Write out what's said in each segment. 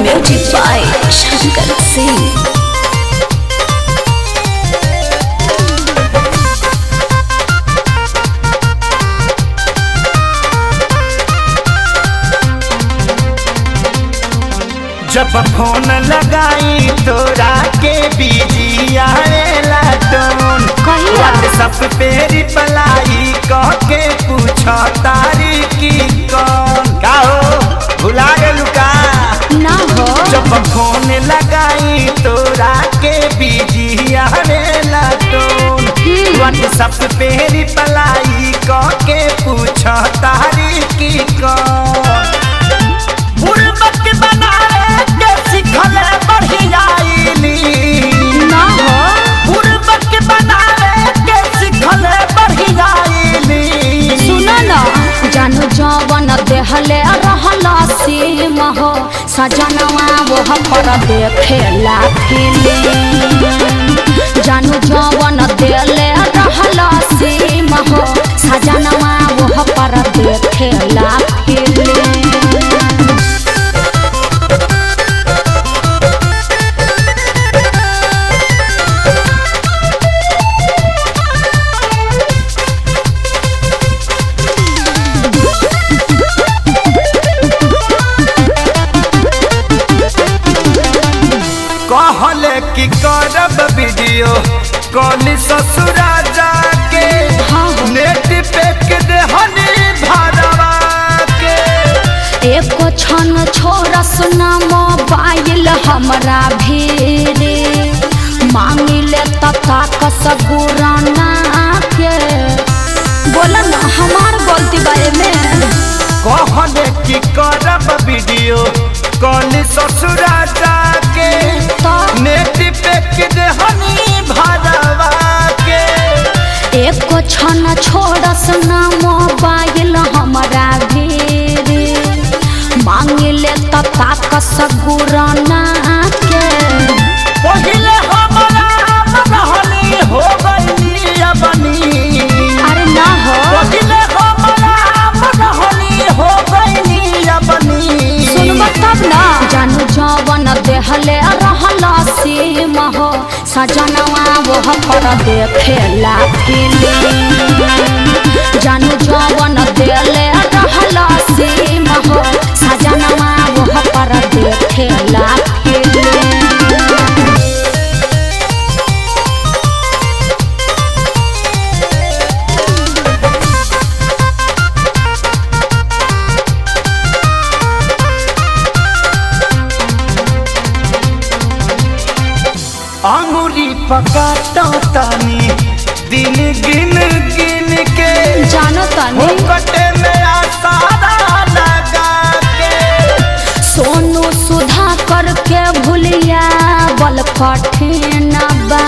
Music by Shankar Singh. जब phone लगाई तोरा के बिजी आएला टोन, व्हाट्सएप पे रिप्लाई कह के पूछो तारी की कौन का हो, भुला गेलू का ना हो। जब फोन लगाई तोरा के बिजी आएला टोन, व्हाट्सएप पे रिप्लाई कह के पूछो तारी की कौन। बुड़बक बनाए के सिखले बढ़ियाईली ना हो। बुड़बक बनाए के सिखले बढ़ियाईली। सुनो ना, जानू जवन देहले रहला सीम हो, सजनवा वो पर देखेला फिल्म। जानू जवन देले रहला सीम हो, सजनवा वो पर देखेला फिल्म। कहले कि करब वीडियो कॉल ससुरा जाके, नेट पे देहनी भरवा के। एक क्षण छोरस ना मोबाइल हमरा भीरे, मांगिले तता कसगुराना के। बोला ना हमार गलती बारे में। कहले कि करब वीडियो कॉल ससुरा जाके, नेट पे देहनी भरवा के। एक क्षण छोरस ना मोबाइल हमरा भीरे, मांगिले तता कसगुराना के। पहिले हमरा रहनी हो गई अपनी। अरे ना हो। पहिले हमरा रहनी हो गई अपनी। सुनबा तब ना। जानू जवन देहले रहला सीम हो, सजनवा वो पर देखेला फिल्म। जानू जवन देहले रहला सीम हो, सजनवा वो पर देखेला फिल्म। अंगुरी पकाता तानी दिन गिन गिन के, जानो तानी कटे में आसारा लगा के। सोनू सुधा करके भूलिया बल कठिन बा,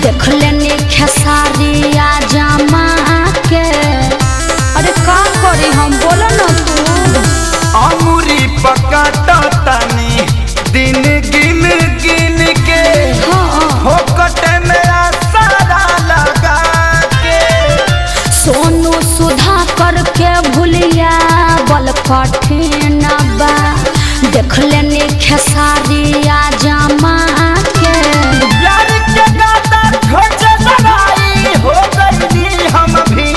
देख लेनी खेसारिया जमा के। अरे का करी हम, बोलो ना तू। अंगुरी पकाता तानी दिन गिन गिन के, हो कटे में आसारा लगा के। सोनू सुधा करके भूलिया बल कठिन बा, देख लेनी खेसारिया जमा के। प्यार के गाता खोज लड़ाई हो गई हम भी।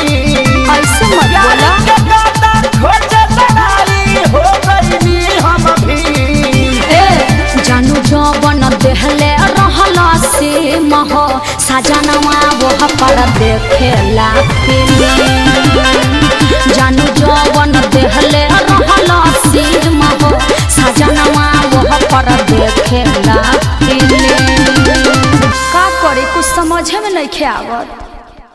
ऐसे मत प्यार बोला। के गाता खोज लड़ाई हो गई हम भी। ए जानू जवन देहले रहला सीम हो, सजनवा वो पर देखेला फिल्म। जानू जवन देहले रहला सीम हो, सजनवा वो पर देखेला फिल्म। का करे कुछ समझे में नहीं आवत।